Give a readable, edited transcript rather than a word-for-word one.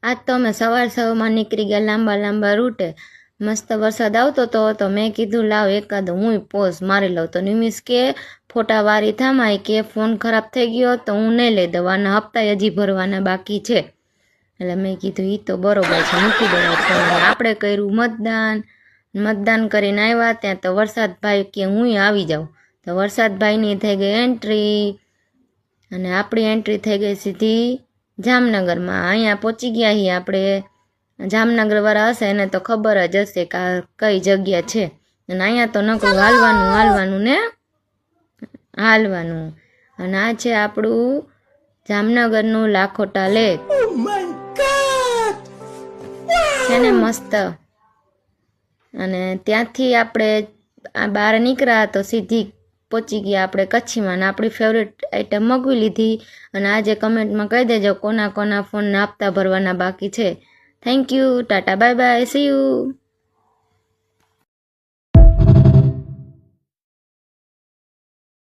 આજ તો અમે સવારમાં નીકળી ગયા લાંબા રૂટે. મસ્ત વરસાદ આવતો તો મેં કીધું લાવ એકાદ હું પોઝ મારી લઉં. તો નિમિષ કે ફોટા વારી થામાય કે ફોન ખરાબ થઈ ગયો તો હું નહીં લઈ દઉં, આના હપ્તા હજી ભરવાના બાકી છે. એટલે મેં કીધું એ તો બરોબર છે, મૂકી દેવાય ફોન. આપણે કર્યું મતદાન કરીને આવ્યા ત્યાં તો વરસાદભાઈ કે હું આવી જાઉં. તો વરસાદભાઈની થઈ ગઈ એન્ટ્રી અને આપણી એન્ટ્રી થઈ ગઈ સીધી જામનગરમાં. અહીંયા પહોંચી ગયા છીએ આપણે. જામનગરવાળા હશે એને તો ખબર જ હશે કે આ કઈ જગ્યા છે. અને અહીંયા તો નકરું હાલવાનું ને હાલવાનું. અને આ છે આપણું જામનગરનું લાખોટા લેક છે ને મસ્ત. અને ત્યાંથી આપણે બહાર નીકળ્યા તો સીધી પહોંચી ગયા આપણે કચ્છીમાં. ને આપણી ફેવરેટ આઈટમ મગવી લીધી. અને આજે કમેન્ટમાં કહી દેજો કોના ફોનના હપ્તા ભરવાના બાકી છે. Thank you, Tata, bye bye, C you.